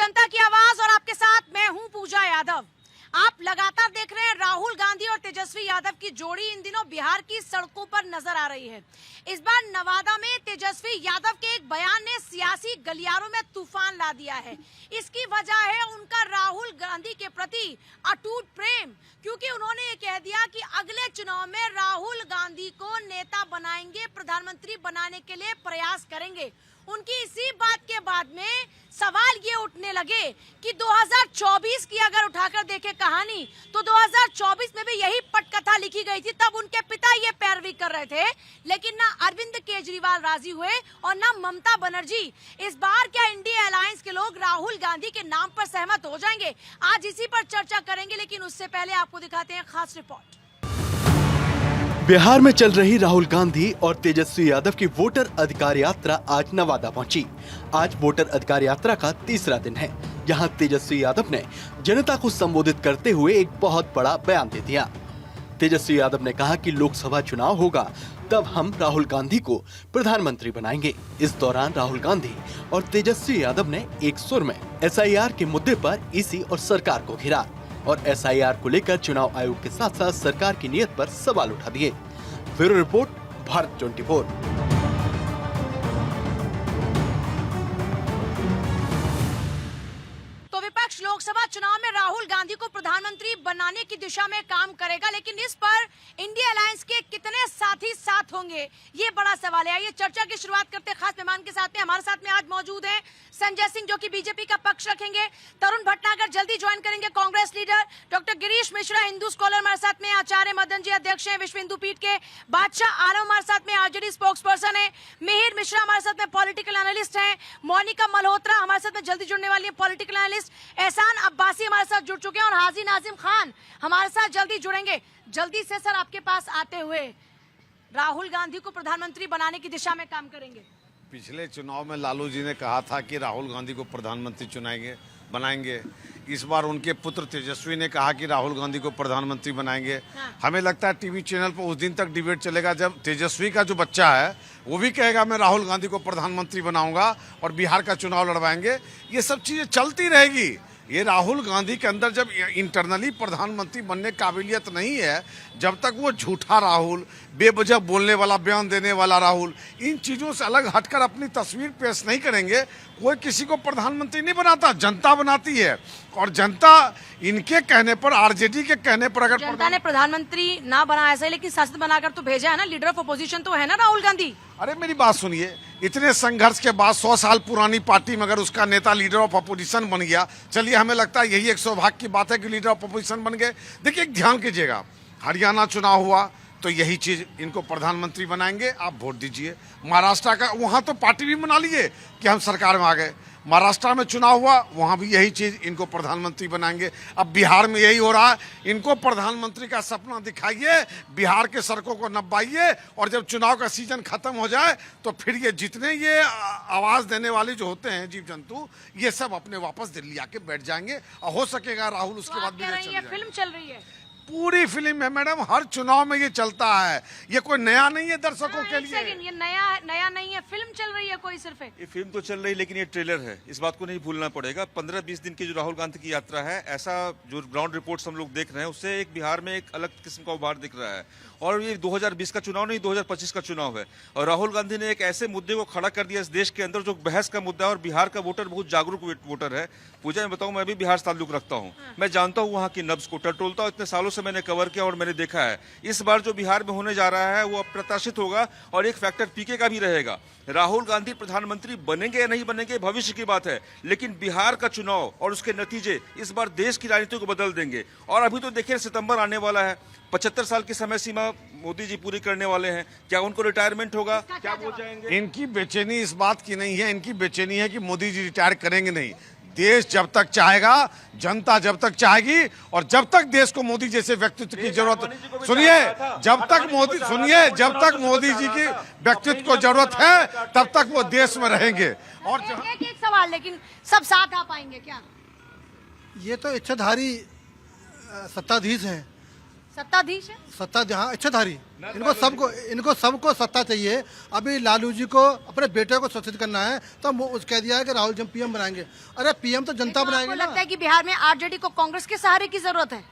जनता की आवाज और आपके साथ मैं हूं पूजा यादव। आप लगातार देख रहे हैं राहुल गांधी और तेजस्वी यादव की जोड़ी इन दिनों बिहार की सड़कों पर नजर आ रही है। इस बार नवादा में तेजस्वी यादव के एक बयान ने सियासी गलियारों में तूफान ला दिया है। इसकी वजह है उनका राहुल गांधी के प्रति अटूट प्रेम, क्योंकि उन्होंने ये कह दिया कि अगले चुनाव में राहुल गांधी को नेता बनाएंगे, प्रधानमंत्री बनाने के लिए प्रयास करेंगे। उनकी इसी बात के बाद में सवाल ये उठने लगे कि 2024 की अगर उठाकर देखें कहानी, तो 2024 में भी यही पटकथा लिखी गई थी। तब उनके पिता ये पैरवी कर रहे थे, लेकिन ना अरविंद केजरीवाल राजी हुए और ना ममता बनर्जी। इस बार क्या इंडिया अलायंस के लोग राहुल गांधी के नाम पर सहमत हो जाएंगे? आज इसी पर चर्चा करेंगे, लेकिन उससे पहले आपको दिखाते हैं खास रिपोर्ट। बिहार में चल रही राहुल गांधी और तेजस्वी यादव की वोटर अधिकार यात्रा आज नवादा पहुंची। आज वोटर अधिकार यात्रा का तीसरा दिन है। यहां तेजस्वी यादव ने जनता को संबोधित करते हुए एक बहुत बड़ा बयान दे दिया। तेजस्वी यादव ने कहा कि लोकसभा चुनाव होगा, तब हम राहुल गांधी को प्रधानमंत्री बनाएंगे। इस दौरान राहुल गांधी और तेजस्वी यादव ने एक सुर में SIR के मुद्दे पर ईसी और सरकार को घिरा और SIR को लेकर चुनाव आयोग के साथ साथ सरकार की नीयत पर सवाल उठा दिए। Bureau report, Bharat 24। तो विपक्ष लोकसभा चुनाव में राहुल गांधी को प्रधानमंत्री बनाने की दिशा में काम करेगा, लेकिन इस पर इंडिया अलायंस के कितने साथी साथ होंगे, ये बड़ा सवाल है। आइए चर्चा की शुरुआत करते हैं खास मेहमान के साथ में। हमारे साथ में आज मौजूद है संजय सिंह, जो कि बीजेपी का पक्ष रखेंगे। तरुण भटनागर जल्दी ज्वाइन करेंगे, Congress leader. Doctor Girish Mishra, Hindu scholar, हमारे साथ में। आचार्य मदन जी, अध्यक्ष हैं विश्व हिंदू पीठ के। बादशाह आलम हमारे साथ में, आरजेडी स्पोक्स पर्सन है। मिहिर मिश्रा हमारे साथ में, पॉलिटिकल एनालिस्ट हैं। मोनिका मल्होत्रा हमारे साथ में जल्दी जुड़ने वाली है, पॉलिटिकल एनालिस्ट। एहसान अब्बासी हमारे साथ जुड़ चुके हैं और हाजी नाजिम खान हमारे साथ जल्दी जुड़ेंगे। जल्दी से सर, आपके पास आते हुए, राहुल गांधी को प्रधानमंत्री बनाने की दिशा में काम करेंगे। पिछले चुनाव में लालू जी ने कहा था कि राहुल गांधी को प्रधानमंत्री बनाएंगे। इस बार उनके पुत्र तेजस्वी ने कहा कि राहुल गांधी को प्रधानमंत्री बनाएंगे। हमें लगता है टीवी चैनल पर उस दिन तक डिबेट चलेगा जब तेजस्वी का जो बच्चा है वो भी कहेगा मैं राहुल गांधी को प्रधानमंत्री बनाऊंगा और बिहार का चुनाव लड़वाएंगे। ये सब चीजें चलती रहेगी। ये राहुल गांधी के अंदर जब इंटरनली प्रधानमंत्री बनने काबिलियत नहीं है, जब तक वो झूठा राहुल, बेवजह बोलने वाला, बयान देने वाला राहुल, इन चीज़ों से अलग हटकर अपनी तस्वीर पेश नहीं करेंगे, कोई किसी को प्रधानमंत्री नहीं बनाता, जनता बनाती है। और जनता इनके कहने पर, आरजेडी के कहने पर, अगर जनता ने प्रधानमंत्री ना बनाया ऐसा, लेकिन सांसद बनाकर तो भेजा है ना। लीडर ऑफ अपोजिशन तो है ना राहुल गांधी। अरे मेरी बात सुनिए, इतने संघर्ष के बाद 100 साल पुरानी पार्टी में अगर उसका नेता लीडर ऑफ अपोजिशन बन गया, चलिए हमें लगता है यही एक सौभाग्य की बात है कि लीडर ऑफ अपोजिशन बन गए। देखिए, ध्यान कीजिएगा, हरियाणा चुनाव हुआ तो यही चीज, इनको प्रधानमंत्री बनाएंगे, आप वोट दीजिए। महाराष्ट्र का, वहां तो पार्टी भी बना लिए कि हम सरकार में आ गए। महाराष्ट्र में चुनाव हुआ, वहां भी यही चीज, इनको प्रधानमंत्री बनाएंगे। अब बिहार में यही हो रहा है, इनको प्रधानमंत्री का सपना दिखाइए, बिहार के सड़कों को नब्बाइए, और जब चुनाव का सीजन खत्म हो जाए तो फिर ये जितने ये आवाज देने वाले जो होते हैं जीव जंतु, ये सब अपने वापस दिल्ली आके बैठ जाएंगे। और हो सकेगा राहुल उसके बाद भी फिल्म चल रही है, पूरी फिल्म है मैडम, हर चुनाव में ये चलता है। ये कोई नया नहीं है दर्शकों के लिए। ये नया नहीं है, फिल्म चल रही है कोई सिर्फ। ये फिल्म तो चल रही है, लेकिन ये ट्रेलर है, इस बात को नहीं भूलना पड़ेगा। 15-20 दिन की जो राहुल गांधी की यात्रा है, ऐसा जो ग्राउंड रिपोर्ट्स हम लोग देख रहे हैं, उससे एक बिहार में एक अलग किस्म का उभार दिख रहा है। और ये 2020 का चुनाव नहीं, 2025 का चुनाव है। और राहुल गांधी ने एक ऐसे मुद्दे को खड़ा कर दिया इस देश के अंदर जो बहस का मुद्दा है, और बिहार का वोटर बहुत जागरूक वोटर है। पूजा, मैं बताऊं, मैं भी बिहार से ताल्लुक रखता हूं, मैं जानता हूं वहां की नब्ज को, टटोलता हूं, इतने सालों से मैंने कवर किया और मैंने देखा है। इस बार जो बिहार में होने जा रहा है वो अप्रत्याशित होगा, और एक फैक्टर पीके का भी रहेगा। राहुल गांधी प्रधानमंत्री बनेंगे या नहीं बनेंगे भविष्य की बात है, लेकिन बिहार का चुनाव और उसके नतीजे इस बार देश की राजनीति को बदल देंगे। और अभी तो देखिए, सितंबर आने वाला है, 75 साल की समय सीमा मोदी जी पूरी करने वाले हैं। क्या उनको रिटायरमेंट होगा? क्या हो जाएंगे? इनकी बेचैनी इस बात की नहीं है, इनकी बेचैनी है कि मोदी जी रिटायर करेंगे नहीं। देश जब तक चाहेगा, जनता जब तक चाहेगी, और जब तक देश को मोदी जैसे व्यक्तित्व की जरूरत, सुनिए, जब तक मोदी जी की व्यक्तित्व को जरूरत है, तब तक वो देश में रहेंगे। और एक सवाल, लेकिन सब साथ आ पाएंगे क्या? ये तो इच्छाधारी सत्ताधीश हैं, सत्ताधीश है। सत्ता जहाँ इच्छाधारी, इनको सबको सत्ता चाहिए। अभी लालू जी को अपने बेटे को शासित करना है तो कह दिया है कि राहुल जी पीएम बनाएंगे। अरे पीएम तो जनता बनाएगी ना। लगता है कि बिहार में आरजेडी को कांग्रेस के सहारे की जरूरत है?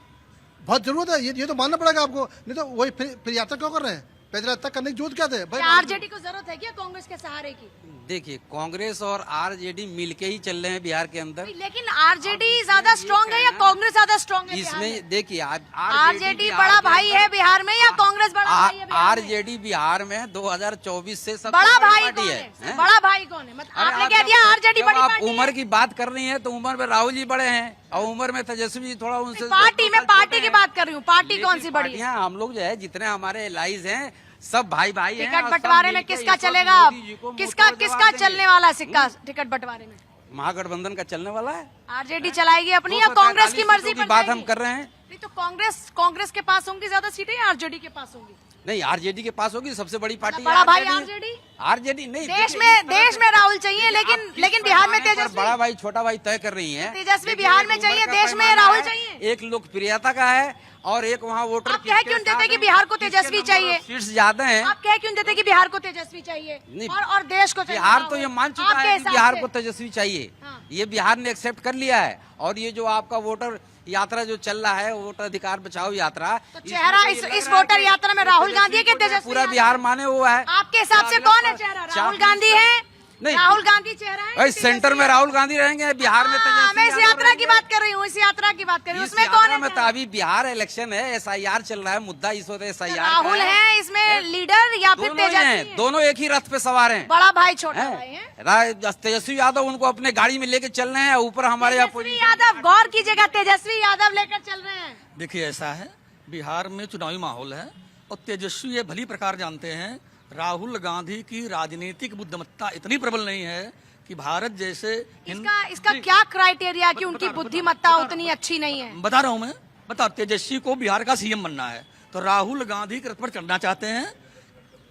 बहुत जरूरत है, ये तो मानना पड़ेगा आपको, नहीं तो वही फिर यात्रा क्यों कर रहे हैं? पैदल यात्रा करने की जरूरत क्या थे भाई? आरजेडी को जरूरत है क्या कांग्रेस के सहारे की? देखिए, कांग्रेस और आरजेडी मिलके ही चल रहे हैं बिहार के अंदर। लेकिन आरजेडी ज्यादा स्ट्रांग है या कांग्रेस ज्यादा स्ट्रांग है? इसमें देखिए, आरजेडी बड़ा भाई है बिहार में या कांग्रेस बड़ा भाई है? आरजेडी बिहार में 2024 से सबसे बड़ा भाई पार्टी कौन है। है? बड़ा भाई कौन है? मतलब आपने कह दिया आरजेडी बड़ी आप पार्टी है। उम्र की बात कर रही हैं तो उम्र में राहुल जी बड़े हैं और उम्र में तेजस्वी जी थोड़ा उनसे पार्टी में पार्टी की बात कर रही हूँ। पार्टी कौन सी बड़ी है? पार्टियां हम लोग जो है जितने हमारे एलाइज हैं सब भाई भाई हैं। टिकट और सब बंटवारे में मिलके किसका इस वक्त चलेगा? मोदी जी को किसका मुंह तोड़ किसका जवाब चलने देंगे। वाला सिक्का टिकट बंटवारे में? महागठबंधन का चलने वाला है। आरजेडी चलाएगी अपनी या कांग्रेस की मर्जी पर बात हम जाएगी? कर रहे हैं। नहीं तो कांग्रेस के पास होंगी ज्यादा सीटें या आरजेडी के पास होंगी? नहीं, आरजेडी के पास होगी, सबसे बड़ी पार्टी बड़ा भाई आरजेडी। आरजेडी नहीं, देश में राहुल चाहिए, लेकिन बिहार में तेजस्वी। बड़ा भाई छोटा भाई तय कर रही हैं। तेजस्वी बिहार में चाहिए, देश में राहुल चाहिए। एक लोकप्रियता का है और एक वहाँ वोटर आप कह क्यों देते कि बिहार को तेजस्वी चाहिए? सीट्स ज्यादा हैं। आप कह क्यों देते कि बिहार को तेजस्वी चाहिए और देश को चाहिए? बिहार तो ये मान चुका आपके है कि हिसाब बिहार से। को तेजस्वी चाहिए। हाँ। ये बिहार ने एक्सेप्ट कर लिया है। और ये जो आपका वोटर यात्रा जो चल रहा है, वोटर अधिकार बचाओ यात्रा, तो चेहरा इस वोटर यात्रा में राहुल गांधी है कि तेजस्वी? पूरा बिहार माने हुआ है। आपके हिसाब से कौन है चेहरा? राहुल गांधी है? नहीं, राहुल गांधी चेहरा है? भाई सेंटर में राहुल गांधी रहेंगे, बिहार में तेजस्वी मैं इस यादव यात्रा की रहेंगे। बात कर रही हूँ, इस यात्रा की बात कर रही हूँ। इस उसमें कौन यात्रा है में तो चेहरा? अभी बिहार इलेक्शन है, एसआईआर चल रहा है, मुद्दा इस वक्त एसआईआर राहुल है इसमें लीडर या फिर दोनों ही तेजस्वी हैं, है? दोनों एक ही रथ पे सवार हैं। बड़ा भाई छोटा भाई है? तेजस्वी यादव उनको अपने गाड़ी में लेके चल रहे हैं, ऊपर हमारे तेजस्वी यादव, गौर कीजिएगा, तेजस्वी यादव लेकर चल रहे हैं। देखिए, ऐसा है, बिहार में चुनावी माहौल है और तेजस्वी ये भली प्रकार जानते हैं राहुल गांधी की राजनीतिक बुद्धिमत्ता इतनी प्रबल नहीं है कि भारत जैसे इसका क्या क्राइटेरिया कि उनकी बुद्धिमत्ता उतनी अच्छी नहीं है? बता रहा हूँ मैं, बता, तेजस्वी को बिहार का सीएम बनना है तो राहुल गांधी के रथ पर चढ़ना चाहते हैं।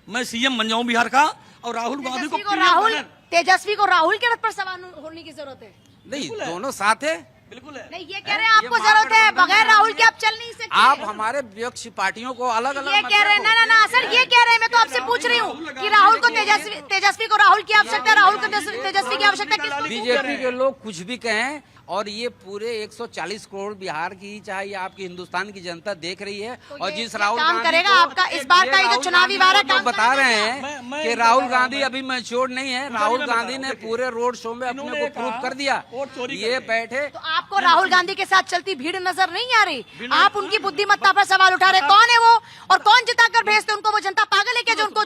मैं सीएम बन जाऊं बिहार का और राहुल गांधी को तेजस्वी को राहुल के रथ पर सवार होने की जरूरत है? नहीं, दोनों साथ है। बिल्कुल है। नहीं, ये कह रहे हैं आपको जरूरत है, बगैर राहुल के आप चल नहीं सकते। आप हमारे विपक्ष पार्टियों को अलग अलग ये कह रहे हैं, ना सर, ये कह रहे हैं, मैं तो आपसे पूछ रही हूँ कि राहुल को तेजस्वी को राहुल की आवश्यकता, राहुल को तेजस्वी की आवश्यकता किसको? बीजेपी के लोग कुछ भी कहें और ये पूरे 140 करोड़ बिहार की, चाहे ये आपकी हिंदुस्तान की जनता देख रही है। और जिस राहुल काम गांधी करेगा को- आपका इस बार का ये जो चुनावी वार है, काम बता रहे करेगा? हैं कि राहुल गांधी अभी मैच्योर नहीं है। राहुल गांधी ने पूरे रोड शो में अपने को प्रूव कर दिया। ये बैठे तो आपको राहुल गांधी के साथ चलती भीड़ नजर नहीं आ रही? आप उनकी बुद्धिमत्ता पर सवाल उठा रहे। कौन है वो और कौन जिताकर भेजते उनको? वो जनता पागल है क्या जो उनको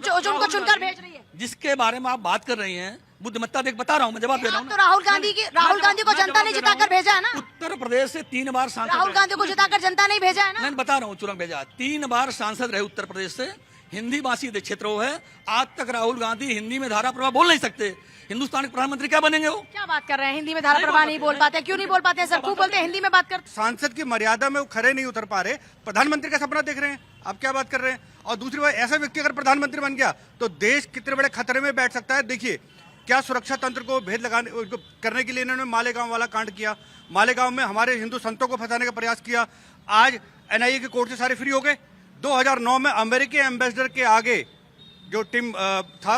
चुनकर भेज रही है? जिसके बारे में आप बात कर रही हैं बुद्धिमत्ता, देख बता रहा हूँ, मैं जवाब दे रहा आप हूँ तो राहुल गांधी को जनता ने जिताकर भेजा है ना? उत्तर प्रदेश से 3 बार सांसद राहुल रहे। गांधी को जिताकर जनता नहीं भेजा है ना? मैं बता रहा हूँ, चुनाव भेजा, 3 बार सांसद रहे उत्तर प्रदेश से, हिंदी भाषी क्षेत्र वो है। आज तक राहुल गांधी हिंदी में धारा प्रवाह बोल नहीं सकते। हिंदुस्तान के प्रधानमंत्री क्या बनेंगे वो? क्या बात कर रहे हैं? हिंदी में धारा प्रवाह नहीं बोल पाते? क्यों नहीं बोल पाते सर? खूब बोलते हैं, हिंदी में बात करते। सांसद की मर्यादा में वो खरे नहीं उतर पा रहे, प्रधानमंत्री का सपना देख रहे हैं। आप क्या बात कर रहे हैं? और दूसरी बात, ऐसा व्यक्ति अगर प्रधानमंत्री बन गया तो देश कितने बड़े खतरे में बैठ सकता है। देखिए, क्या सुरक्षा तंत्र को भेद लगाने करने के लिए इन्होंने मालेगांव वाला कांड किया। मालेगांव में हमारे हिंदू संतों को फंसाने का प्रयास किया। आज एनआईए के कोर्ट से सारे फ्री हो गए। 2009 में अमेरिकी एम्बेसडर के आगे जो टीम था,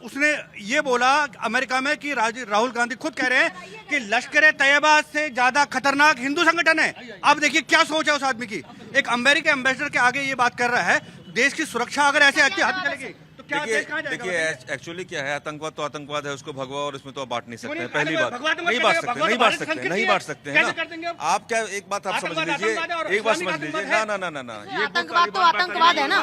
उसने ये बोला अमेरिका में कि राहुल गांधी खुद कह रहे हैं कि लश्कर तैयबा से ज्यादा खतरनाक हिंदू संगठन है। अब देखिए क्या सोच है उस आदमी की। एक अमेरिकी एम्बेसडर के आगे ये बात कर रहा है। देश की सुरक्षा अगर ऐसे अच्छी हद चलेगी तो क्या देश कहाँ जाएगा? देखिए, एक्चुअली क्या है, आतंकवाद तो आतंकवाद है, उसको भगवा और इसमें तो आप बांट नहीं सकते हैं। नहीं, पहली बात भगवा तो मत नहीं बांट करिएगा, सकते, नहीं भगवा बांट तो सकते, संस्कृति नहीं है। बांट सकते हैं कैसे कर देंगे ना। आप? आप क्या, एक बात आप समझ आतंकवाद लीजिए, आतंकवाद है और एक बात इस्लामिक समझ लीजिए, आतंकवाद ना, है। आतंकवाद तो आतंकवाद है ना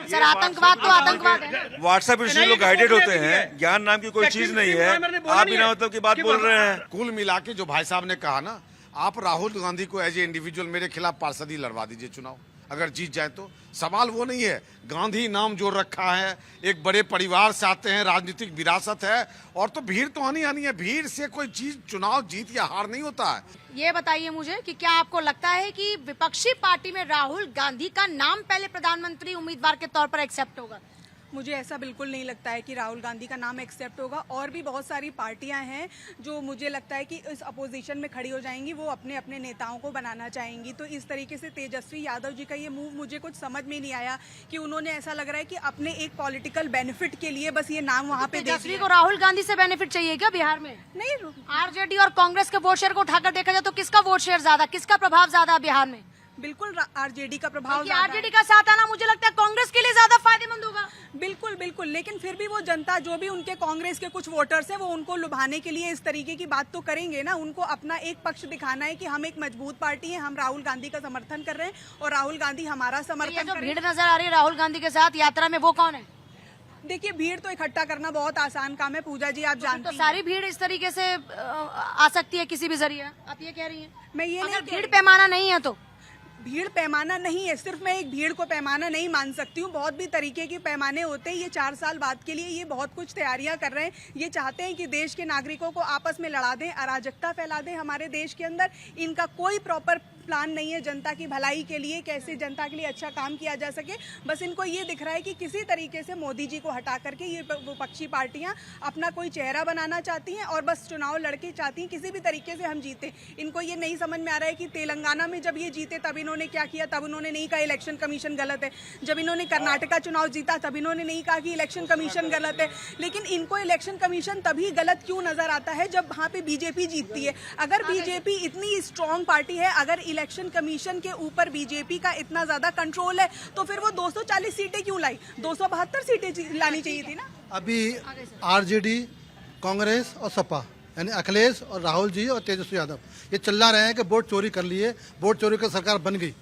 सर, आतंकवाद तो आतंकवाद है ना। व्हाट्सएप इश्यू लोग गाइडेड होते हैं, ज्ञान नाम की कोई चीज नहीं है। आप बिना मतलब की बात बोल रहे हैं। कुल मिला के जो भाई साहब ने कहा ना, आप राहुल गांधी को एज ए इंडिविजुअल मेरे खिलाफ पार्षद ही लड़वा दीजिए चुनाव, अगर जीत जाए तो। सवाल वो नहीं है, गांधी नाम जोड़ रखा है, एक बड़े परिवार से आते हैं, राजनीतिक विरासत है, और तो भीड़ तो आनी आनी है। भीड़ से कोई चीज, चुनाव जीत या हार नहीं होता है। ये बताइए मुझे कि क्या आपको लगता है कि विपक्षी पार्टी में राहुल गांधी का नाम पहले प्रधानमंत्री उम्मीदवार के तौर पर एक्सेप्ट होगा? मुझे ऐसा बिल्कुल नहीं लगता है कि राहुल गांधी का नाम एक्सेप्ट होगा। और भी बहुत सारी पार्टियां हैं जो मुझे लगता है कि इस अपोजिशन में खड़ी हो जाएंगी, वो अपने अपने नेताओं को बनाना चाहेंगी। तो इस तरीके से तेजस्वी यादव जी का ये मूव मुझे कुछ समझ में नहीं आया कि उन्होंने, ऐसा लग रहा है कि अपने एक पॉलिटिकल बेनिफिट के लिए बस ये नाम वहाँ पे दे तेजस्वी दिया। को राहुल गांधी से बेनिफिट चाहिए क्या बिहार में? नहीं, आरजेडी और कांग्रेस के वोट शेयर को उठाकर देखा जाए तो किसका वोट शेयर ज्यादा, किसका प्रभाव ज्यादा है बिहार में? बिल्कुल आरजेडी का प्रभाव ज्यादा है। आरजेडी का साथ आना मुझे लगता है कांग्रेस के लिए ज्यादा फायदेमंद होगा। बिल्कुल बिल्कुल, लेकिन फिर भी वो जनता, जो भी उनके कांग्रेस के कुछ वोटर्स हैं, वो उनको लुभाने के लिए इस तरीके की बात तो करेंगे ना। उनको अपना एक पक्ष दिखाना है कि हम एक मजबूत पार्टी है, हम राहुल गांधी का समर्थन कर रहे हैं और राहुल गांधी हमारा समर्थन जो कर रहे हैं। भीड़ नजर आ रही है राहुल गांधी के साथ यात्रा में, वो कौन है? देखिए, भीड़ तो इकट्ठा करना बहुत आसान काम है पूजा जी, आप जानते तो हैं। सारी भीड़ इस तरीके से आ सकती है किसी भी जरिए, आप ये कह रही हैं? मैं ये नहीं अगर कह भीड़ रही- पैमाना नहीं है तो भीड़ पैमाना नहीं है, सिर्फ मैं एक भीड़ को पैमाना नहीं मान सकती हूँ। बहुत भी तरीके के पैमाने होते हैं। ये 4 साल बाद के लिए ये बहुत कुछ तैयारियां कर रहे हैं। ये चाहते हैं कि देश के नागरिकों को आपस में लड़ा दें, अराजकता फैला दें हमारे देश के अंदर। इनका कोई प्रॉपर प्लान नहीं है जनता की भलाई के लिए, कैसे जनता के लिए अच्छा काम किया जा सके। बस इनको ये दिख रहा है कि किसी तरीके से मोदी जी को हटा करके ये विपक्षी पार्टियां अपना कोई चेहरा बनाना चाहती हैं और बस चुनाव लड़के चाहती हैं किसी भी तरीके से हम जीते। इनको ये नहीं समझ में आ रहा है कि तेलंगाना में जब ये जीते तब इन्होंने क्या किया, तब उन्होंने नहीं कहा इलेक्शन कमीशन गलत है। जब इन्होंने कर्नाटका चुनाव जीता तब इन्होंने नहीं कहा कि इलेक्शन कमीशन गलत है। लेकिन इनको इलेक्शन कमीशन तभी गलत क्यों नजर आता है जब वहाँ पे बीजेपी जीतती है। अगर बीजेपी इतनी स्ट्रॉन्ग पार्टी है, अगर इलेक्शन कमीशन के ऊपर बीजेपी का इतना ज्यादा कंट्रोल है, तो फिर वो 240 सीटें क्यों लाई? 272 सीटें लानी चाहिए थी ना। अभी आरजेडी, कांग्रेस और सपा, यानी अखिलेश और राहुल जी और तेजस्वी यादव, ये चिल्ला रहे हैं कि वोट चोरी कर लिए, वोट चोरी की सरकार बन गई।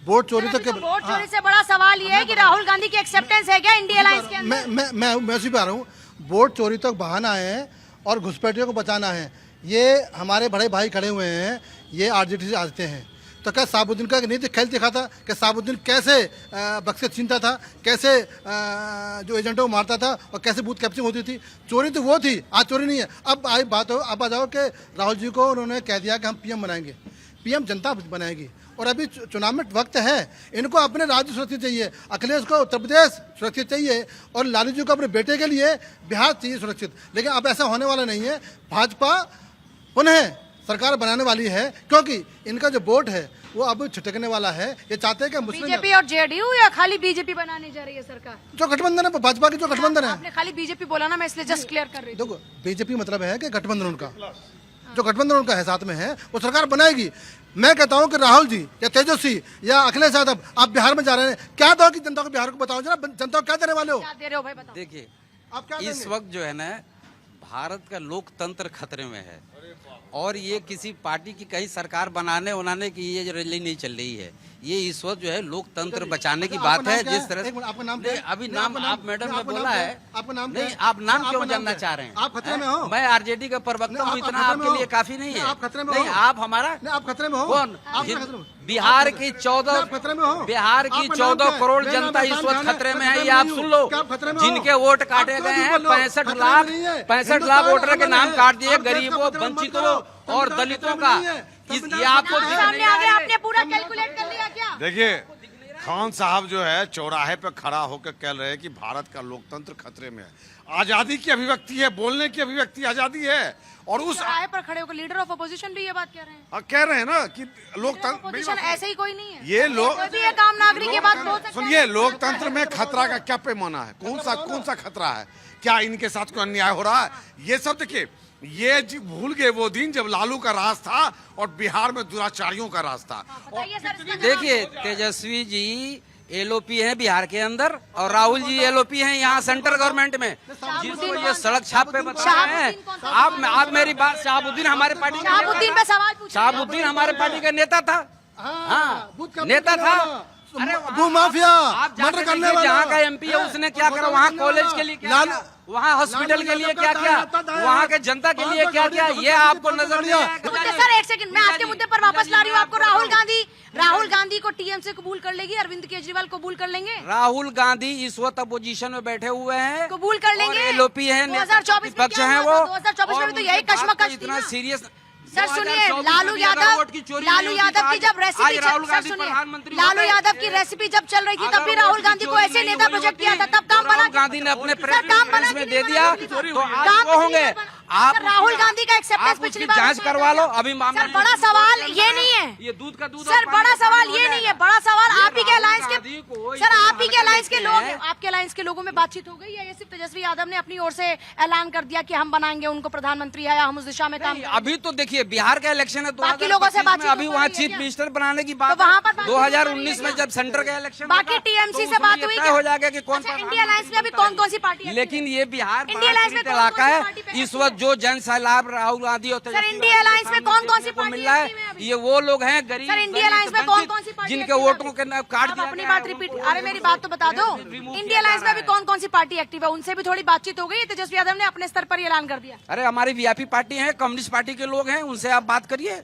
वोट चोरी तो वोट चोरी से बड़ा सवाल ये है कि राहुल गांधी की एक्सेप्टेंस है क्या इंडिया अलायंस के अंदर? मैं उसी पे आ रहा हूँ। वोट चोरी तक बहाना है और घुसपैठियों को बचाना है। ये हमारे बड़े भाई खड़े हुए हैं, ये आरजेडी से आते हैं। तो क्या साबुद्दीन का नहीं खेल दिखा था कि साबुद्दीन कैसे बक्से छीनता था, कैसे जो एजेंटों को मारता था और कैसे बूथ कैप्चरिंग होती थी। चोरी तो वो थी, आज चोरी नहीं है। अब आई बात हो, अब आ जाओ कि राहुल जी को उन्होंने कह दिया कि हम पीएम बनाएंगे। पीएम जनता बनाएगी और अभी चुनाव में वक्त है। इनको अपने राज्य सुरक्षित चाहिए, अखिलेश को उत्तर प्रदेश सुरक्षित चाहिए और लालू जी को अपने बेटे के लिए बिहार चाहिए सुरक्षित। लेकिन अब ऐसा होने वाला नहीं है। भाजपा पुनः सरकार बनाने वाली है क्योंकि इनका जो वोट है वो अब छिटकने वाला है। ये चाहते हैं कि मुस्लिम बीजेपी और जेडीयू या खाली बीजेपी बनाने जा रही है सरकार? जो गठबंधन है, भाजपा की जो गठबंधन है। आपने खाली बीजेपी बोला ना, मैं इसलिए जस्ट क्लियर कर रही हूँ। देखो, बीजेपी मतलब है कि गठबंधन उनका, जो गठबंधन उनका है साथ में है, वो सरकार बनाएगी। मैं कहता हूं कि राहुल जी या तेजस्वी या अखिलेश यादव, आप बिहार में जा रहे हैं, क्या दो कि जनता को बिहार को बताओ जरा, जनता को क्या देने वाले हो? क्या दे रहे हो भाई, बताओ। देखिए, आप क्या इस देंगे? वक्त जो है ना, भारत का लोकतंत्र खतरे में है और ये किसी पार्टी की कहीं सरकार बनाने उनाने की ये रैली नहीं चल रही है। ये इस वक्त जो है लोकतंत्र बचाने की बात है। जिस तरह से आपका नाम नहीं, अभी नाम आप मैडम ने बोला है, आपका नाम नहीं, आप नाम क्यों जानना चाह रहे हैं? आप खतरे में हो। मैं आरजेडी का प्रवक्ता हूँ, इतना आपके लिए काफी नहीं है। आप खतरे में नहीं, हो। आप हमारा आप खतरे में हो। कौन? आप खतरे में हो। बिहार की आप खतरे में हो। 14 बिहार की आपका नाम 14 क्या है? करोड़ मेरा नाम जनता इस इरफान वक्त खान है, खतरे में मैं है। ये खतरे आप में सुन हूँ। लो, क्या आप खतरे में हो? जिनके वोट काटे आप गए क्यों हैं, बोल रहे हो? 65 खतरे लाख में नहीं है। 65 लाख हिंदुस्तान वोटर के अमन नाम है। काट दिए आप देश का गरीबों, खतरे में मत वंचितों करो। और संविधान दलितों खतरे का। में नहीं है। ये आपको सामने आ गया, आपने पूरा कैलकुलेट कर लिया क्या? देखिए, खान साहब जो है चौराहे पे खड़ा होकर कह रहे हैं कि भारत का लोकतंत्र खतरे में है। आजादी की अभिव्यक्ति है, बोलने की अभिव्यक्ति आजादी है। और उस चौराहे पर खड़े होकर लीडर ऑफ अपोजिशन भी ये बात कह रहे हैं। कह रहे हैं ना कि लोकतंत्र, अपोजिशन ऐसे ही कोई नहीं है। ये लोग, कोई भी एक आम नागरिक ये बात बोल सकता है। सुनिए, लोकतंत्र में खतरा का क्या पैमाना है? कौन सा खतरा है? क्या इनके साथ कोई अन्याय हो रहा है? ये सब देखिए, ये भूल गए वो दिन जब लालू का राज था और बिहार में दुराचारियों का राज था। बताइए सर, इसका देखिए, तेजस्वी जी एलओपी है बिहार के अंदर और राहुल जी एलओपी हैं यहाँ सेंट्रल गवर्नमेंट में। जिसको ये सड़क छाप पे बता रहे हैं, आप मेरी बात, शहाबुद्दीन हमारे पार्टी का शहाबुद्दीन पे सवाल पूछिए। शहाबुद्दीन हमारे पार्टी का नेता था। हाँ, नेता था। अरे भू माफिया, आप मर्डर जाकर करने देखिए, वाला। जहाँ का एमपी है उसने क्या करा, वहाँ कॉलेज के लिए क्या किया, वहाँ हॉस्पिटल के लिए क्या किया, वहाँ के जनता के लिए क्या किया, ये आपको नजर नहीं आया। मुद्दे सर, एक सेकंड, मैं आपके मुद्दे पर वापस ला रही हूँ आपको। राहुल गांधी को टीएमसी कबूल कर लेगी, अरविंद केजरीवाल कबूल कर लेंगे? राहुल गांधी इस वक्त अपोजिशन में बैठे हुए हैं, कबूल कर लेंगे। एलओपी है, 2024 में पक्ष क्या है हुआ वो। था? 2024 में भी तो यही कश्मकश थी इतना ना। सीरियस सर सुनिए, लालू यादव की जब रेसिपी, सर सुनिए, लालू यादव की रेसिपी जब चल रही थी तब भी राहुल गांधी को ऐसे नेता प्रोजेक्ट किया था, तब काम राहुल गांधी ने अपने प्रेस सर, काम बना कॉन्फ्रेंस के में नहीं दे बना, दिया बिजली तो आज काम वो होंगे। बिजली बना। आप सर, राहुल गांधी का एक्सेप्टेंस आप पिछली उसकी बार जांच करवा लो। अभी मामला सर, बड़ा सवाल ये नहीं है, ये दूध का दूध सर बड़ा सवाल ये नहीं है, बड़ा सवाल आप ही के अलायंस के सर सर आप ही के अलायंस के लोग, आपके अलायंस के लोगों में बातचीत हो गई या ये सिर्फ तेजस्वी यादव ने अपनी ओर से ऐलान कर दिया कि हम बनाएंगे उनको प्रधानमंत्री या हम उस दिशा में काम करेंगे? अभी तो देखिए बिहार का इलेक्शन है, बाकी लोगों से 2025 बातचीत में अभी हो वहाँ रही है चीफ क्या? मिनिस्टर बनाने की बात तो वहाँ पर बातचीत हो रही है 2019 में क्या? जब सेंटर का इलेक्शन बाकी होगा, टीएमसी तो से बात उसमें हुई ये क्या? तय हो जाएगा कि कौन अच्छा, इंडिया अलायंस में अभी कौन कौन सी पार्टी है? लेकिन ये बिहार इंडिया अलायंस में पीड़ित इलाका कौन-कौन सी पार्टी पे है। इस वक्त जो जन सैलाब राहुल गांधी और तेजस्वी इंडिया अलायंस में कौन-कौन सी को पार्टी मिल रहा एक्टिव है है, अभी? ये वो लोग हैं गरीब, सर, इंडिया अलायंस में दलित, कौन-कौन सी पार्टी जिनके एक्टिव है? वोटों के काट आप दिया अपनी गया बात है, रिपीट, वो अरे मेरी बात तो बता दो। remove इंडिया किया अलायंस जा में रहा अभी कौन कौन सी पार्टी एक्टिव है? उनसे भी थोड़ी बातचीत हो गई, तेजस्वी यादव ने अपने स्तर पर ही ऐलान कर दिया। अरे हमारी वीआईपी पार्टी है, कम्युनिस्ट पार्टी के लोग हैं, उनसे आप बात करिए।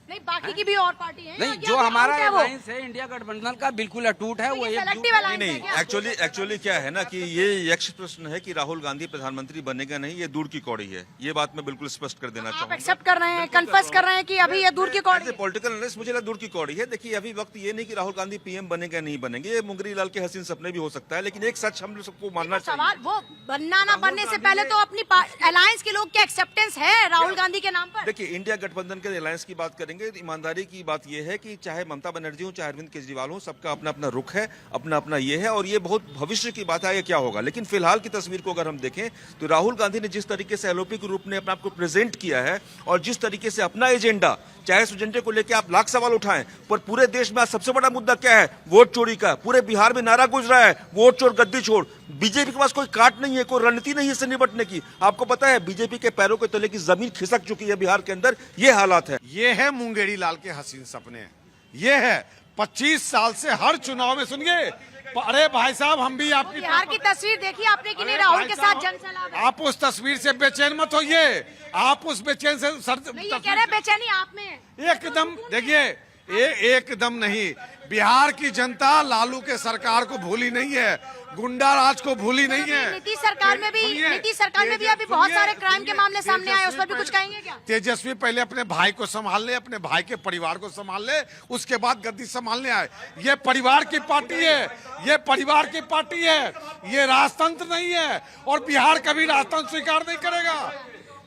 नहीं, बाकी की भी और पार्टी है नहीं, जो हमारा अलायंस है इंडिया गठबंधन का बिल्कुल अटूट है, वो सेलेक्टिव अलायंस है नहीं, क्या? एक्चुअली क्या है ना कि ये यक्ष प्रश्न है कि राहुल गांधी प्रधानमंत्री बनेगा नहीं, ये दूर की कौड़ी है। ये बात मैं बिल्कुल स्पष्ट कर देना आप चाहूंगा। एक्सेप्ट कर रहे हैं, कन्फर्स कर रहे हैं कि अभी ये दूर की कौड़ी है? पॉलिटिकल एनालिस्ट मुझे लगा दूर की कौड़ी है। देखिए अभी वक्त ये नहीं कि राहुल गांधी पीएम बनेगा नहीं बनेंगे, ये मुंगरी लाल के हसीन सपने भी हो सकता है, लेकिन एक सच हम सबको मानना चाहिए। सवाल वो बनना ना बनने से पहले तो अपनी अलायंस के लोग क्या एक्सेप्टेंस है राहुल गांधी के नाम पर? देखिए इंडिया गठबंधन के अलायंस की बात करेंगे, ईमानदारी की बात यह है कि चाहे ममता बनर्जी हो चाहे अरविंद केजरीवाल हो, सबका अपना अपना रुख है, अपना अपना ये है, और ये बहुत भविष्य की बात है क्या होगा। लेकिन फिलहाल की तस्वीर को अगर हम देखें तो राहुल गांधी ने जिस तरीके से एलओपी के रूप में अपने आप को प्रेजेंट किया है और जिस तरीके से अपना एजेंडा, चाहे इस एजेंडे को लेकर आप लाख सवाल उठाएं, पर पूरे देश में आज सबसे बड़ा मुद्दा क्या है? वोट चोरी का। पूरे बिहार में नारा गूंज रहा है, वोट चोर गद्दी छोड़। बीजेपी के पास कोई काट नहीं है, कोई रणनीति नहीं है इससे निपटने की। आपको पता है बीजेपी के पैरों के तले की जमीन खिसक चुकी है बिहार के अंदर, ये हालात है। ये है मुंगेरी लाल के हसीन सपने। ये है 25 साल से हर चुनाव में, सुनिए, अरे भाई साहब हम भी आपकी बिहार की तस्वीर देखी आपने कि नहीं? राहुल के साथ जनसैलाब है। आप उस तस्वीर से बेचैन मत होइए, आप उस बेचैन से नहीं, ये कह रहे हैं बेचैनी आप में है। एकदम देखिए, एकदम नहीं। बिहार की जनता लालू के सरकार को भूली नहीं है, गुंडा राज को भूली नहीं है। नीतीश सरकार में भी अभी बहुत सारे क्राइम के मामले सामने आए, उस पर भी कुछ कहेंगे क्या? तेजस्वी पहले अपने भाई को संभाल ले, अपने भाई के परिवार को संभाल ले, उसके बाद गद्दी संभालने आए। ये परिवार की पार्टी है, ये परिवार की पार्टी है, ये राजतंत्र नहीं है, और बिहार कभी राजतंत्र स्वीकार नहीं करेगा।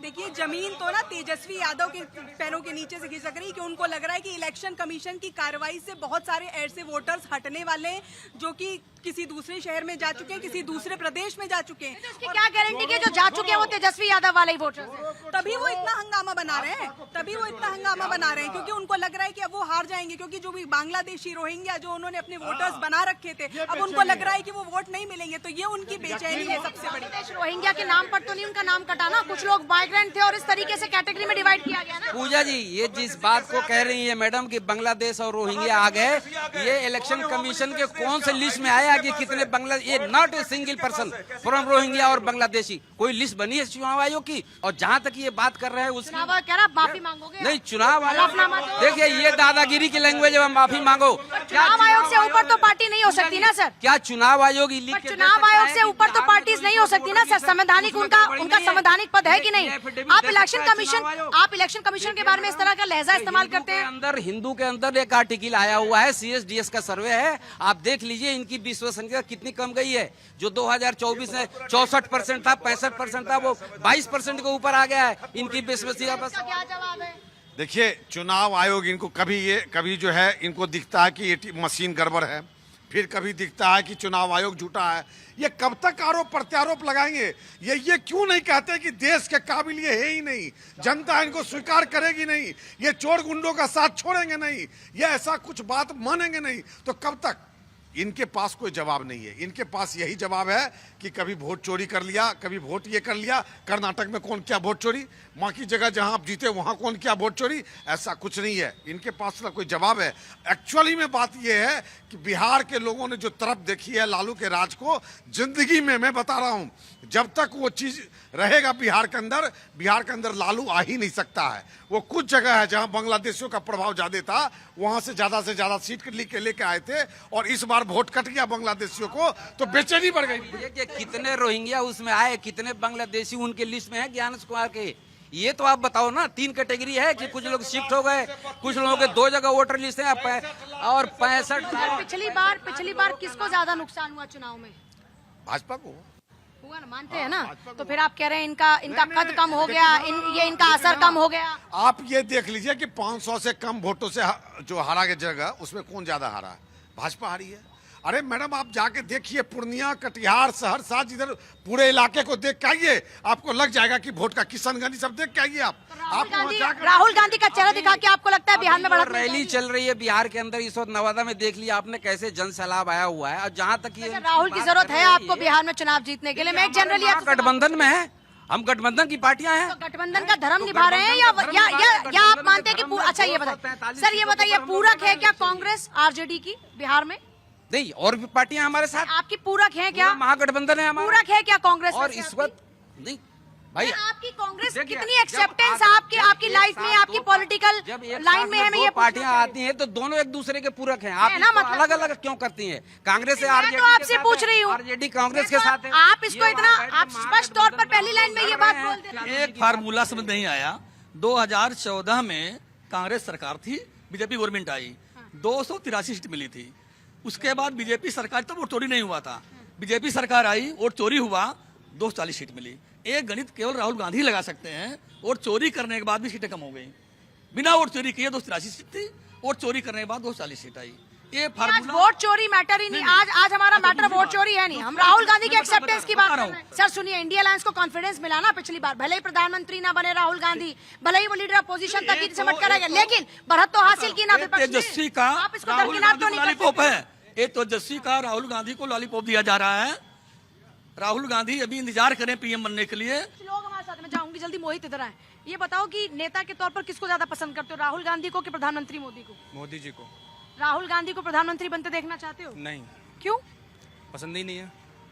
देखिए, जमीन तो ना तेजस्वी यादव के पैरों के नीचे से खिसक रही, कि उनको लग रहा है कि इलेक्शन कमीशन की कार्रवाई से बहुत सारे ऐसे वोटर्स हटने वाले हैं जो कि किसी दूसरे शहर में जा चुके हैं, किसी दूसरे प्रदेश में जा चुके हैं। इसकी क्या गारंटी कि जो जा चुके हैं वो तेजस्वी यादव वाले ही वोटर्स हैं? तभी वो इतना हंगामा बना रहे हैं, क्योंकि उनको लग रहा है कि अब वो हार जाएंगे, क्योंकि जो भी बांग्लादेशी रोहिंग्या जो उन्होंने अपने वोटर्स बना रखे थे, अब उनको लग रहा है कि वो वोट नहीं मिलेंगे, तो ये उनकी बेचैनी है सबसे बड़ी। रोहिंग्या के नाम पर तो नहीं उनका नाम कटाना, कुछ लोग माइग्रेंट थे और इस तरीके से कैटेगरी में डिवाइड किया गया ना। पूजा जी, ये जिस बात को कह रही है मैडम कि बांग्लादेश और रोहिंग्या आ गए, ये इलेक्शन कमीशन के कौन से लिस्ट में आया कि कितने ये not a single person from Rohingya और बांग्लादेशी, कोई लिस्ट बनी है चुनाव आयोग की? और जहाँ तक ये बात कर रहे हैं उसकी चुनाव आयोग कह रहा माफी मांगोगे? नहीं, चुनाव हलफनामा आयोग तो- देखिए ये दादागिरी की लैंग्वेज है, माफी मांगो। चुनाव आयोग से ऊपर तो पार्टी नहीं हो सकती ना सर? क्या चुनाव आयोग चुनाव आयोग से ऊपर तो पार्टीज नहीं हो सकती ना सर? संवैधानिक उनका संवैधानिक पद है कि नहीं? आप इलेक्शन कमीशन के बारे में इस तरह का लहजा इस्तेमाल करते हैं। अंदर हिंदू के अंदर एक आर्टिकल आया हुआ है, CSDS का सर्वे है, आप देख लीजिए इनकी विश्वसनीयता कितनी कम गई है। जो 2024 में 64% था, 65% था, वो 22% के ऊपर आ गया है इनकी विश्वसनीयता। क्या जवाब है? देखिए, चुनाव आयोग इनको कभी जो है इनको दिखता है कि ये मशीन गड़बड़ है, फिर कभी दिखता है कि चुनाव आयोग झूठा है। ये कब तक आरोप प्रत्यारोप लगाएंगे? ये क्यों नहीं कहते कि देश के काबिल ये है ही नहीं, जनता इनको स्वीकार करेगी नहीं, ये चोर गुंडों का साथ छोड़ेंगे नहीं, ये ऐसा कुछ बात मानेंगे नहीं, तो कब तक? इनके पास कोई जवाब नहीं है। इनके पास यही जवाब है कि कभी वोट चोरी कर लिया, कभी वोट ये कर लिया। कर्नाटक में कौन क्या वोट चोरी, वहाँ की जगह जहाँ आप जीते वहाँ कौन क्या वोट चोरी, ऐसा कुछ नहीं है। इनके पास ना कोई जवाब है। एक्चुअली में बात ये है कि बिहार के लोगों ने जो तरफ देखी है लालू के राज को, जिंदगी में मैं बता रहा हूँ, जब तक वो चीज़ रहेगा बिहार के अंदर लालू आ ही नहीं सकता है। वो कुछ जगह है जहाँ बांग्लादेशियों का प्रभाव ज़्यादा था, वहाँ से ज़्यादा सीट लेके आए थे, और इस बार वोट कट गया बांग्लादेशियों को, तो बेचैनी बढ़ गई। कितने रोहिंग्या उसमें आए, कितने बांग्लादेशी उनके लिस्ट में है ज्ञानेश कुमार के? ये तो आप बताओ ना। 3 कैटेगरी है कि कुछ लोग शिफ्ट हो गए, कुछ लोगों के 2 जगह वोटर लिस्ट है, और 65। पिछली बार किसको ज्यादा नुकसान हुआ चुनाव में? भाजपा को। हुआ ना, मानते हैं ना? तो फिर आप कह रहे हैं इनका कद कम हो गया, ये इनका असर कम हो गया। आप ये देख लीजिए कि 500 से कम वोटों से जो हारा के जगह उसमें कौन ज्यादा हारा है? भाजपा हारी है। अरे मैडम आप जाके देखिए पूर्णिया, कटिहार, सहरसा, जिधर पूरे इलाके को देख के आइए, आपको लग जाएगा कि वोट का किशनगंज सब देख के आइए आप। राहुल गांधी का चेहरा दिखा के आपको लगता है बिहार में बढ़त रैली चल रही है बिहार के अंदर इस वक्त नवादा में, देख लिया आपने कैसे जन सैलाब आया हुआ है। और जहाँ तक ये राहुल की जरूरत है आपको बिहार में चुनाव जीतने के लिए? मैं एक जनरली गठबंधन में है, हम गठबंधन की पार्टियां हैं। तो गठबंधन का धर्म निभा रहे हैं या आप मानते हैं कि अच्छा ये बताइए सर, ये बताइए पूरक है क्या कांग्रेस आरजेडी की बिहार में? नहीं, और भी पार्टियां हमारे साथ। आपकी पूरक है क्या? महागठबंधन है हमारा। पूरक है क्या कांग्रेस? और इस वक्त नहीं भाई, आपकी कांग्रेस कितनी एक्सेप्टेंस आपकी लाइफ में, आपकी पॉलिटिकल लाइन में है? मैं ये पार्टियां आती हैं तो दोनों एक दूसरे के पूरक हैं। आप अलग अलग क्यों करती हैं? कांग्रेस से मैं तो आपसे पूछ रही हूँ, आरजेडी कांग्रेस के साथ है। आप इसको इतना आप स्पष्ट तौर पर पहली लाइन में ये बात बोल देते हैं। एक फार्मूला समझ नहीं आया। 2014 में कांग्रेस सरकार थी, बीजेपी गवर्नमेंट आई, 283 सीट मिली थी। उसके बाद बीजेपी सरकार, तब वोट चोरी नहीं हुआ था, बीजेपी सरकार आई, वोट चोरी हुआ, 240 सीट मिली। एक गणित केवल राहुल गांधी लगा सकते हैं। वोट चोरी करने के बाद भी सीटें कम हो गई। बिना वोट चोरी किए 283 सीट थी, वोट चोरी करने के बाद 240 सीट आई। ये फार्मूला, वोट चोरी मैटर ही नहीं, आज हमारा मैटर वोट चोरी है नहीं। हम राहुल गांधी की एक्सेप्टेंस की बात कर रहे हैं। सर सुनिए, इंडिया अलायंस को कॉन्फिडेंस मिला ना पिछली बार, भले ही प्रधानमंत्री ना बने राहुल गांधी, भले ही वो लीडर अपोजिशन तक ही सिमट कर गए, लेकिन बढ़त तो हासिल की ना विपक्ष ने। तेजस्वी का आप इसको राहुल दरकिनार गांधी तो को नहीं कर लॉलीपॉप सकते। है। ये तेजस्वी का राहुल गांधी को लॉलीपॉप दिया जा रहा है। राहुल गांधी अभी इंतजार करें पीएम बनने के लिए। लोग हमारे साथ में, जाऊंगी जल्दी, मोहित इधर आए। ये बताओ कि नेता के तौर पर किसको ज्यादा पसंद करते हो, राहुल गांधी को कि प्रधानमंत्री मोदी को? मोदी जी को। राहुल गांधी को प्रधानमंत्री बनते देखना चाहते हो? नहीं, क्यों? पसंद ही नहीं है।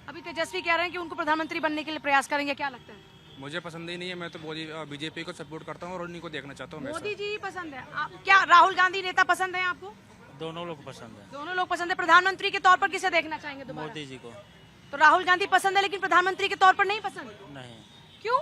अभी तेजस्वी कह रहे हैं कि उनको प्रधानमंत्री बनने के लिए प्रयास करेंगे, क्या लगता है? मुझे पसंद ही नहीं है। मैं तो बीजेपी को सपोर्ट करता हूँ और उन्हीं को देखना चाहता हूँ। मोदी जी पसंद है क्या? राहुल गांधी नेता पसंद है आपको? दोनों लोग पसंद है। दोनों लोग पसंद है। प्रधानमंत्री के तौर पर किसे देखना चाहेंगे दोबारा? मोदी जी को। तो राहुल गांधी पसंद है लेकिन प्रधानमंत्री के तौर पर नहीं पसंद? नहीं, क्यों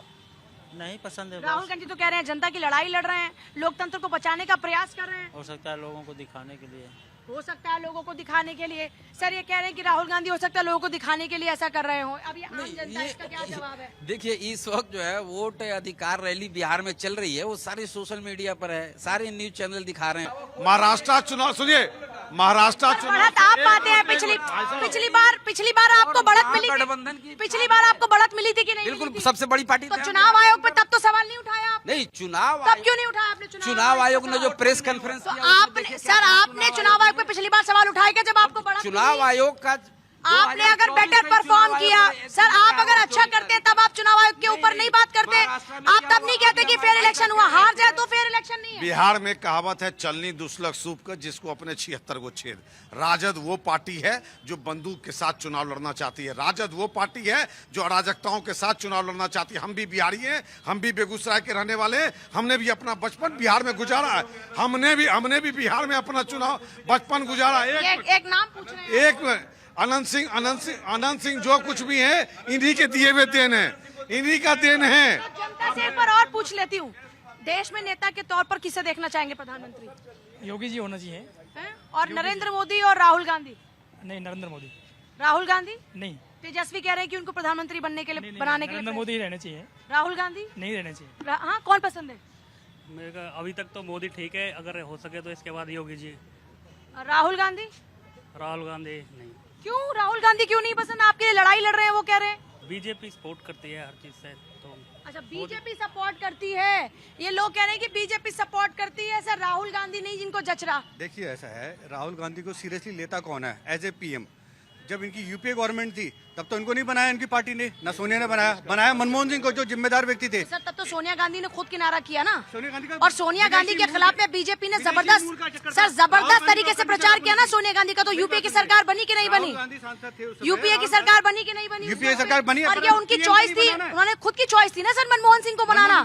नहीं पसंद है। राहुल गांधी तो कह रहे हैं जनता की लड़ाई लड़ रहे हैं, लोकतंत्र को बचाने का प्रयास कर रहे हैं। हो सकता है लोगों को दिखाने के लिए। हो सकता है लोगों को दिखाने के लिए। सर ये कह रहे हैं कि राहुल गांधी हो सकता है लोगों को दिखाने के लिए ऐसा कर रहे हो। अब ये आम जनता, इसका क्या जवाब है? देखिए, इस वक्त जो है वोट अधिकार रैली बिहार में चल रही है, वो सारी सोशल मीडिया पर है, सारे न्यूज चैनल दिखा रहे हैं। महाराष्ट्र चुनाव सुनिए, महाराष्ट्र चुनाव बढ़त आप पाते हैं। पिछली बार आपको बढ़त मिली गठबंधन थी? की पिछली बार आपको बढ़त मिली थी कि नहीं? बिल्कुल, मिली थी? सबसे बड़ी पार्टी तो थे। चुनाव आयोग पे तब तो सवाल नहीं उठाया आपने? नहीं, चुनाव तब क्यों नहीं उठाया आपने? चुनाव आयोग ने जो प्रेस कॉन्फ्रेंस तो किया, आपने सर आपने चुनाव आयोग पे पिछली बार सवाल उठाया क्या जब आपको बढ़त चुनाव मिली? आयोग का आपने अगर बेटर परफॉर्म किया, सर आप अगर अच्छा करते तब आप चुनाव आयोग के ऊपर नहीं बात करते। आप तब नहीं कहते कि फेयर इलेक्शन हुआ, हार जाए तो फेयर इलेक्शन नहीं है। बिहार में कहावत है, चलनी दुस्लक सूप कर जिसको अपने 76 को छेद। राजद वो पार्टी है जो बंदूक के साथ चुनाव लड़ना चाहती है। राजद वो पार्टी है जो अराजकताओं के साथ चुनाव लड़ना चाहती है। हम भी बिहारी हैं, हम भी बेगूसराय के रहने वाले हैं, हमने भी अपना बचपन बिहार में गुजारा है। हमने भी बिहार में अपना चुनाव बचपन गुजारा। एक नाम पूछ रहे हैं। एक अनंत सिंह जो कुछ भी है इन्हीं के दिए हुए देन है, इन्हीं का देन है। जनता से एक बार और पूछ लेती हूँ, देश में नेता के तौर पर किसे देखना चाहेंगे प्रधानमंत्री? योगी जी होना चाहिए। हैं? और नरेंद्र मोदी और राहुल गांधी? नहीं, नरेंद्र मोदी। राहुल गांधी नहीं, तेजस्वी कह रहे हैं कि उनको प्रधानमंत्री बनने के लिए बनाने के लिए नरेंद्र मोदी रहने चाहिए। राहुल गांधी नहीं रहने चाहिए। हाँ, कौन पसंद है? मेरे को अभी तक तो मोदी ठीक है, अगर हो सके तो इसके बाद योगी जी। राहुल गांधी? राहुल गांधी नहीं। क्यों राहुल गांधी क्यों नहीं पसंद? आपके लिए लड़ाई लड़ रहे हैं वो कह रहे हैं। बीजेपी सपोर्ट करती है हर चीज से, तो अच्छा बीजेपी सपोर्ट करती है, ये लोग कह रहे हैं कि बीजेपी सपोर्ट करती है सर, राहुल गांधी नहीं जिनको जच रहा। देखिए ऐसा है, राहुल गांधी को सीरियसली लेता कौन है एज ए पीएम? जब इनकी यूपीए गवर्नमेंट थी तब तो इनको नहीं बनाया इनकी पार्टी ने, ना सोनिया ने बनाया मनमोहन सिंह को जो जिम्मेदार व्यक्ति थे। सर तब तो सोनिया गांधी ने खुद किनारा किया ना, सोनिया गांधी का और सोनिया गांधी के खिलाफ में बीजेपी ने जबरदस्त तरीके से प्रचार किया ना सोनिया गांधी का। तो यूपीए की सरकार बनी कि नहीं बनी? यूपीए की सरकार बनी कि नहीं बनी? यूपीए सरकार बनी, और ये उनकी चॉइस थी, उन्होंने खुद की चॉइस थी ना सर मनमोहन सिंह को बनाना।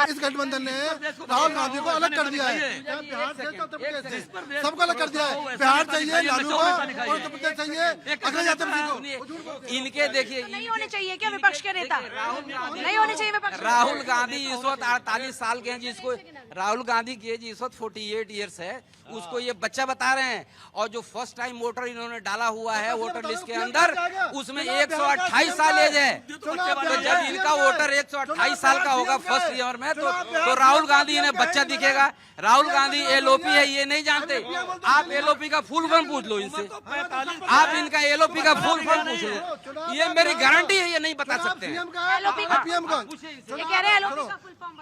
इस गठबंधन ने राहुल गांधी को अलग कर दिया है, बिहार से उत्तर प्रदेश से सबको अलग कर दिया है। बिहार चाहिए लालू को और उत्तर प्रदेश चाहिए अखिलेश यादव को। इनके देखिए, नहीं होने चाहिए क्या विपक्ष के नेता? नहीं होने चाहिए विपक्ष? राहुल गांधी इस वक्त 48 साल के हैं, जिसको राहुल गांधी की एज इस वक्त 48 ईयर्स है, उसको ये बच्चा बता रहे हैं। और जो फर्स्ट टाइम वोटर इन्होंने डाला हुआ है वोटर लिस्ट के अंदर, उसमें 128 साल एज है। तो जब इनका वोटर 128 साल का होगा फर्स्ट ईयर में तो राहुल गांधी इन्हें बच्चा दिखेगा। राहुल गांधी एलओपी है ये नहीं जानते। आप एलओपी का फुल फॉर्म पूछ लो इनसे, आप इनका एलओपी का फुल फॉर्म पूछ लो, ये मेरी गारंटी है ये नहीं बता सकते हैं।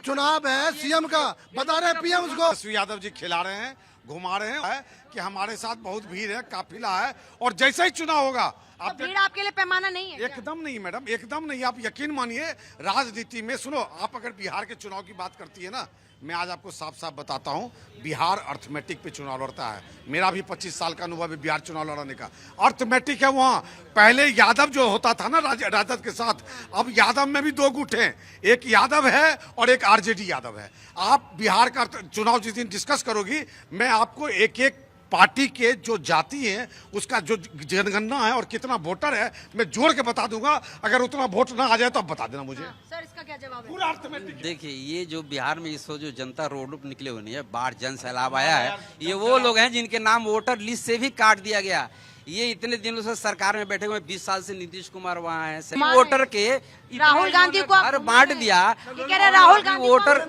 चुनाव है सीएम का, बता रहे पीएम उसको। तेजस्वी यादव जी खिला रहे हैं, घुमा रहे हैं कि हमारे साथ बहुत भीड़ है, काफिला है, और जैसे ही चुनाव होगा तो भीड़ आपके लिए पैमाना नहीं है क्या? एकदम नहीं मैडम, एकदम नहीं। आप यकीन मानिए राजनीति में, सुनो, आप अगर बिहार के चुनाव की बात करती है ना, मैं आज आपको साफ साफ बताता हूं, बिहार अर्थमेटिक पे चुनाव लड़ता है। मेरा भी 25 साल का अनुभव है बिहार चुनाव लड़ने का। अर्थमेटिक है वहां। पहले यादव जो होता था ना राजद के साथ, अब यादव में भी दो गुट हैं, एक यादव है और एक आरजेडी यादव है। आप बिहार का चुनाव जिस दिन डिस्कस करोगी, मैं आपको एक एक पार्टी के जो जाति है उसका जो जनगणना है और कितना वोटर है मैं जोड़ के बता दूंगा। अगर उतना वोट ना आ जाए तो आप बता देना मुझे। सर इसका क्या जवाब है? पूरा अर्थमेटिक। देखिए ये जो बिहार में इस वक्त जो जनता रोड पर निकले हुए है, बाढ़ जन सैलाब आया है, ये वो लोग हैं जिनके नाम वोटर लिस्ट से भी काट दिया गया। ये इतने दिनों से सरकार में बैठे हुए, 20 साल से नीतीश कुमार वहाँ हैं, सभी वोटर के राहुल गांधी को घर बांट दिया। कह रहे राहुल गांधी वोटर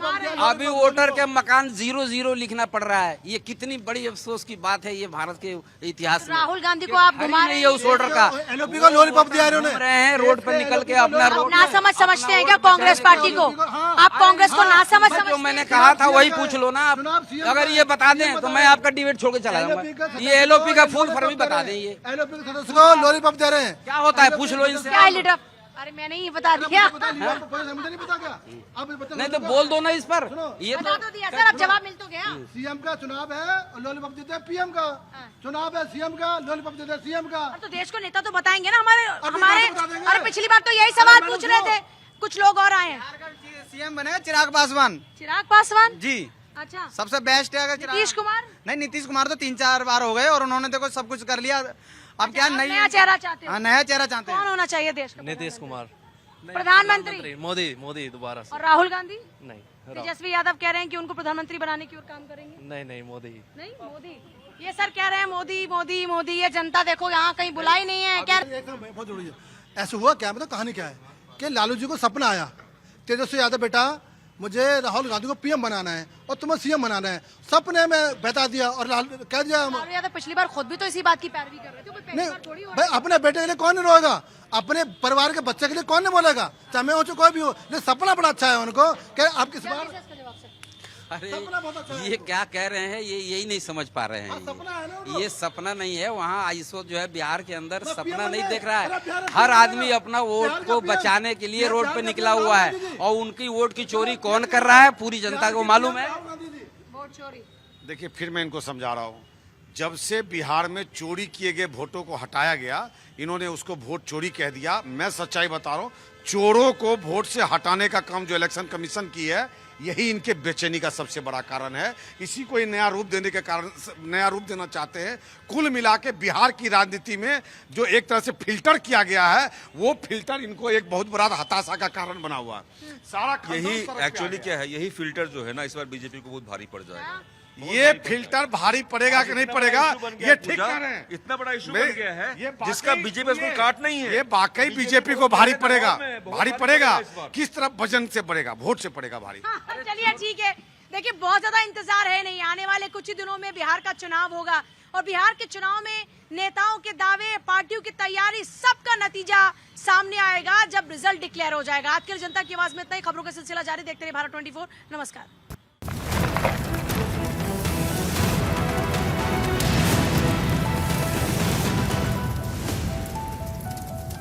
अभी वोटर के मकान 0-0 लिखना पड़ रहा है। ये कितनी बड़ी अफसोस की बात है ये भारत के इतिहास में। राहुल गांधी को आप घुमा नहीं है उस वोटर का, एलओपी का लॉलीपॉप दिया रहे हैं रोड पे निकल के अपना रोड। ना समझते हैं क्या कांग्रेस पार्टी को? आप कांग्रेस को ना समझते? जो मैंने कहा था वही पूछ लो ना आप। अगर ये बता दें तो मैं आपका डिबेट छोड़ के चला जाऊंगा। ये एलओपी का फुल फॉर्म भी बता दें। ये एलओपी के सदस्य को लॉलीपॉप दे रहे हैं, क्या होता है पूछ लो इनसे। क्या लीडर? अरे मैंने ही बता दिया। नहीं पता क्या? नहीं तो बोल दो ना इस पर। ये बता तो दिया सर, अब जवाब मिल तो गया। सीएम का चुनाव है और लॉलीपॉप देते हैं पीएम का। चुनाव है सीएम का, लॉलीपॉप देते हैं सीएम का। तो देश को नेता तो बताएंगे ना हमारे। बता देंगे। अरे पिछली बार तो यही सवाल पूछ रहे थे, कुछ लोग और आए हैं। सीएम बने चिराग पासवान। चिराग पासवान जी अच्छा, सबसे बेस्ट है। अगर नीतीश कुमार नहीं, नीतीश कुमार तो 3-4 बार हो गए और उन्होंने देखो सब कुछ कर लिया। अब क्या नया चेहरा चाहते हाँ, नया चेहरा चाहते कौन हैं। होना चाहिए देश का? नीतीश कुमार, प्रधानमंत्री मोदी दोबारा से। और राहुल गांधी? नहीं तेजस्वी यादव कह रहे हैं कि उनको प्रधानमंत्री बनाने की ओर काम करेंगे। नहीं मोदी। नहीं मोदी, ये सर कह रहे हैं मोदी मोदी मोदी। ये जनता देखो यहाँ कहीं बुलाई नहीं है। क्या बहुत जरूरी है। ऐसा हुआ क्या, मतलब कहानी क्या है कि लालू जी को सपना आया, तेजस्वी यादव बेटा मुझे राहुल गांधी को पीएम बनाना है और तुम्हें सीएम बनाना है। सपने में बता दिया और कह दिया। लालू यादव पिछली बार खुद भी तो इसी बात की पैरवी कर रहे थे। कोई पहली बार थोड़ी हो भाई अपने बेटे के लिए कौन नहीं रोएगा, अपने परिवार के बच्चे के लिए कौन नहीं बोलेगा, चाहे मैं हो चाहे कोई भी हो। लेकिन सपना बड़ा अच्छा है उनको कि आप किस बार। अरे ये क्या कह रहे हैं, ये यही नहीं समझ पा रहे हैं। ये सपना नहीं है। वहाँ इस वक्त जो है बिहार के अंदर सपना नहीं देख रहा है। हर आदमी अपना वोट को बचाने के लिए रोड पे निकला हुआ है और उनकी वोट की चोरी कौन कर रहा है पूरी जनता को मालूम है। वोट चोरी। देखिए फिर मैं इनको समझा रहा हूँ, जब से बिहार में चोरी किए गए वोटों को हटाया गया, इन्होंने उसको वोट चोरी कह दिया। मैं सच्चाई बता रहा हूँ, चोरों को वोट से हटाने का काम जो इलेक्शन कमीशन की है, यही इनके बेचैनी का सबसे बड़ा कारण है। इसी को ये नया रूप देने के कारण, नया रूप देना चाहते हैं। कुल मिला के बिहार की राजनीति में जो एक तरह से फिल्टर किया गया है, वो फिल्टर इनको एक बहुत बड़ा हताशा का कारण बना हुआ है। सारा यही एक्चुअली क्या है, यही फिल्टर जो है ना इस बार बीजेपी को बहुत भारी पड़ जाएगा। ये फिल्टर भारी पड़ेगा कि नहीं पड़ेगा, ये ठीक कह रहे हैं। इतना बड़ा इशू बन गया है जिसका बीजेपी उसको काट नहीं है। ये वाकई बीजेपी को भारी पड़ेगा, भारी पड़ेगा। किस तरफ वजन से पड़ेगा? वोट से पड़ेगा भारी। चलिए ठीक है। देखिए बहुत ज्यादा इंतजार है नहीं, आने वाले कुछ ही दिनों में बिहार का चुनाव होगा और बिहार के चुनाव में नेताओं के दावे, पार्टियों की तैयारी, सबका नतीजा सामने आएगा जब रिजल्ट डिक्लेयर हो जाएगा। आज के जनता की आवाज में इतना ही। खबरों का सिलसिला जारी, देखते रहिए भारत 24। नमस्कार।